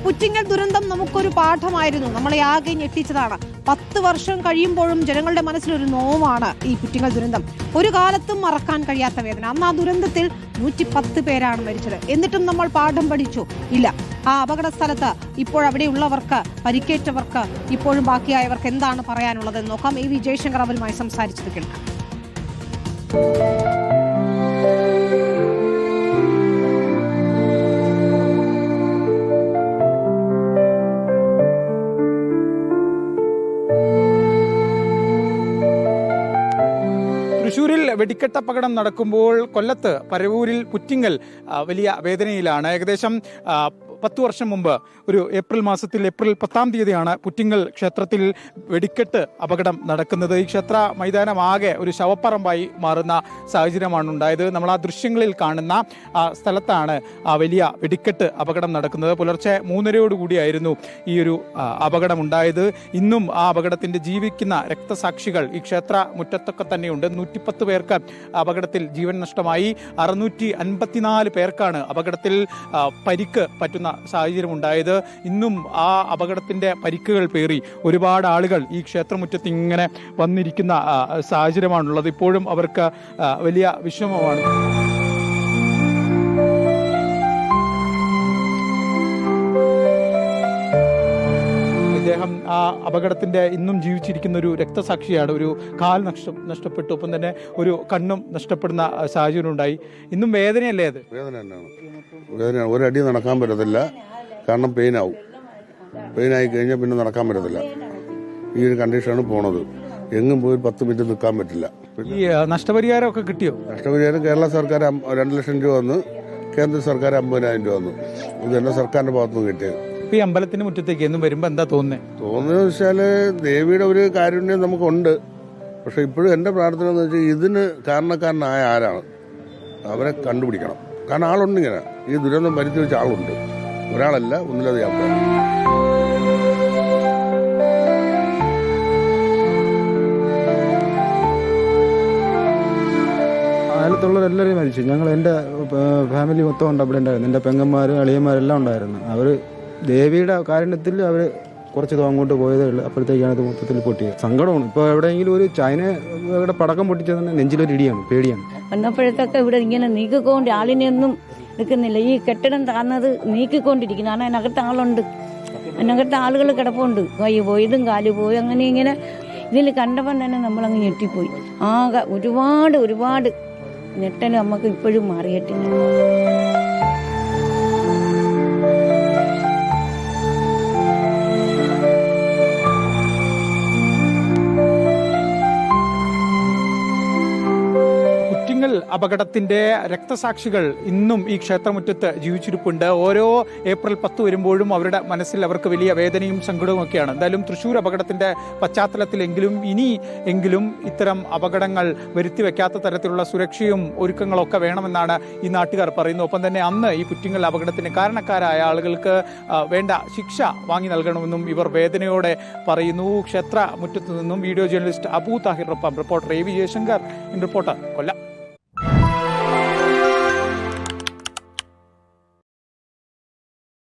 പുറ്റിങ്ങൽ ദുരന്തം നമുക്കൊരു പാഠമായിരുന്നു. നമ്മളെ ആകെ ഞെട്ടിച്ചതാണ്. 10 വർഷം കഴിയുമ്പോഴും ജനങ്ങളുടെ മനസ്സിലൊരു നോവാണ് ഈ പുറ്റിങ്ങൽ ദുരന്തം. ഒരു കാലത്തും മറക്കാൻ കഴിയാത്ത വേദന. അന്ന് ആ ദുരന്തത്തിൽ 110 പേരാണ് മരിച്ചത്. എന്നിട്ടും നമ്മൾ പാഠം പഠിച്ചു ഇല്ല. ആ അപകട സ്ഥലത്ത് ഇപ്പോഴവിടെയുള്ളവർക്ക്, പരിക്കേറ്റവർക്ക്, ഇപ്പോഴും ബാക്കിയായവർക്ക് എന്താണ് പറയാനുള്ളതെന്ന് നോക്കാം. AV ജയശങ്കർ അവരുമായി സംസാരിച്ചത് കേൾക്കാം. തൃശ്ശൂരിൽ വെടിക്കെട്ടപകടം നടക്കുമ്പോൾ കൊല്ലത്ത് പരവൂരിൽ പുറ്റിങ്ങൽ വലിയ വേദനയിലാണ്. ഏകദേശം 10 വർഷം മുമ്പ് ഒരു ഏപ്രിൽ 10-ാം തീയതിയാണ് പുറ്റിങ്ങൽ ക്ഷേത്രത്തിൽ വെടിക്കെട്ട് അപകടം നടക്കുന്നത്. ഈ ക്ഷേത്ര മൈതാനമാകെ ഒരു ശവപ്പറമ്പായി മാറുന്ന സാഹചര്യമാണ് ഉണ്ടായത്. നമ്മൾ ആ ദൃശ്യങ്ങളിൽ കാണുന്ന സ്ഥലത്താണ് ആ വലിയ വെടിക്കെട്ട് അപകടം നടക്കുന്നത്. പുലർച്ചെ 3:30 ഈ ഒരു അപകടം ഉണ്ടായത്. ഇന്നും ആ അപകടത്തിന്റെ ജീവിക്കുന്ന രക്തസാക്ഷികൾ ഈ ക്ഷേത്ര മുറ്റത്തൊക്കെ തന്നെയുണ്ട്. 110 പേർക്ക് അപകടത്തിൽ ജീവൻ നഷ്ടമായി. 654 പേർക്കാണ് അപകടത്തിൽ പരിക്ക് പറ്റുന്ന സാഹചര്യം ഉണ്ടായത്. ഇന്നും ആ അപകടത്തിന്റെ പരിക്കുകൾ പേറി ഒരുപാട് ആളുകൾ ഈ ക്ഷേത്രമുറ്റത്ത് ഇങ്ങനെ വന്നിരിക്കുന്ന സാഹചര്യമാണുള്ളത്. ഇപ്പോഴും അവർക്ക് വലിയ വിഷമമാണ്. അദ്ദേഹം ആ അപകടത്തിന്റെ ഇന്നും ജീവിച്ചിരിക്കുന്ന ഒരു രക്തസാക്ഷിയാണ്. ഒരു കാൽ നഷ്ടപ്പെട്ടു, ഒപ്പം തന്നെ ഒരു കണ്ണും നഷ്ടപ്പെടുന്ന സാഹചര്യം ഉണ്ടായി. ഇന്നും വേദനയല്ലേ? അത് വേദന തന്നെയാണ്. വേദന, ഒരടി നടക്കാൻ പറ്റത്തില്ല. കാരണം പെയിനായി കഴിഞ്ഞാൽ പിന്നെ നടക്കാൻ പറ്റത്തില്ല. ഈ ഒരു കണ്ടീഷനാണ് പോണത്. എങ്ങും പോയി 10 മിനിറ്റ് നിൽക്കാൻ പറ്റില്ല. ഈ നഷ്ടപരിഹാരമൊക്കെ കിട്ടിയോ? നഷ്ടപരിഹാരം കേരള സർക്കാർ 2 ലക്ഷം രൂപ വന്ന്, കേന്ദ്ര സർക്കാർ 50,000 രൂപ വന്നു. ഇത് തന്നെ സർക്കാരിന്റെ ഭാഗത്തുനിന്ന് കിട്ടിയത്. ഈ അമ്പലത്തിന്റെ മുറ്റത്തേക്ക് എന്നും വരുമ്പോ എന്താ തോന്നുന്നത് വെച്ചാല് ദേവിയുടെ ഒരു കാരുണ്യം നമുക്കുണ്ട്. പക്ഷെ ഇപ്പോഴും എന്റെ പ്രാർത്ഥന എന്ന് വെച്ചാൽ ഇതിന് കാരണക്കാരനായ ആരാണ് അവരെ കണ്ടുപിടിക്കണം. കാരണം ആളുണ്ട്, ഇങ്ങനെ ഈ ദുരന്തം വരുത്തി വെച്ച ആളുണ്ട്. ഒരാളല്ല, ഒന്നിലധികം ആൾക്കാർ. അയലത്തുള്ളവരെല്ലാവരും മരിച്ചു. എൻ്റെ ഫാമിലി മൊത്തം ഉണ്ട് അവിടെ ഉണ്ടായിരുന്നു. എൻ്റെ പെങ്ങന്മാരും അളിയന്മാരെല്ലാം ഉണ്ടായിരുന്നു. അവർ ദേവിയുടെ കാരുണ്യത്തിൽ അവർ കുറച്ച് അങ്ങോട്ട് പോയതേ ഉള്ളൂ. അപ്പോഴത്തേക്കാണ് ഇത് മൊത്തത്തിൽ പൊട്ടിയത്. സങ്കടമാണ്. ഇപ്പോൾ എവിടെയെങ്കിലും ഒരു ചൈനയുടെ പടക്കം പൊട്ടിച്ചത് തന്നെ നെഞ്ചിലൊരു ഇടിയാണ്, പേടിയാണ്. വന്നപ്പോഴത്തൊക്കെ ഇവിടെ ഇങ്ങനെ നീക്കിക്കൊണ്ട് ആളിനെയൊന്നും നിൽക്കുന്നില്ല. ഈ കെട്ടിടം താന്നത് നീക്കിക്കൊണ്ടിരിക്കുന്നു. കാരണം അതിനകത്ത് ആളുണ്ട്, അതിനകത്ത് ആളുകൾ കിടപ്പുണ്ട്. കൈ പോയതും കാല് പോയി, അങ്ങനെ ഇങ്ങനെ ഇതിൽ കണ്ടപ്പം തന്നെ നമ്മളങ്ങ് ഞെട്ടിപ്പോയി. ആകെ ഒരുപാട് ഞെട്ടൽ നമുക്ക് ഇപ്പോഴും മാറിയിട്ടില്ല. അപകടത്തിന്റെ രക്തസാക്ഷികൾ ഇന്നും ഈ ക്ഷേത്രമുറ്റത്ത് ജീവിച്ചിരിപ്പുണ്ട്. ഓരോ ഏപ്രിൽ 10 വരുമ്പോഴും അവരുടെ മനസ്സിൽ അവർക്ക് വലിയ വേദനയും സങ്കടവും ഒക്കെയാണ്. എന്തായാലും തൃശ്ശൂർ അപകടത്തിന്റെ പശ്ചാത്തലത്തിലെങ്കിലും ഇനിയെങ്കിലും ഇത്തരം അപകടങ്ങൾ വരുത്തി വെക്കാത്ത തരത്തിലുള്ള സുരക്ഷയും ഒരുക്കങ്ങളൊക്കെ വേണമെന്നാണ് ഈ നാട്ടുകാർ പറയുന്നത്. ഒപ്പം തന്നെ അന്ന് ഈ പുറ്റിങ്ങൽ അപകടത്തിന് കാരണക്കാരായ ആളുകൾക്ക് വേണ്ട ശിക്ഷ വാങ്ങി നൽകണമെന്നും ഇവർ വേദനയോടെ പറയുന്നു. ക്ഷേത്ര മുറ്റത്തു നിന്നും വീഡിയോ ജേർണലിസ്റ്റ് അബു താഹിറിനൊപ്പം റിപ്പോർട്ടർ AV ജയശങ്കർ, റിപ്പോർട്ടർ, കൊല്ലം.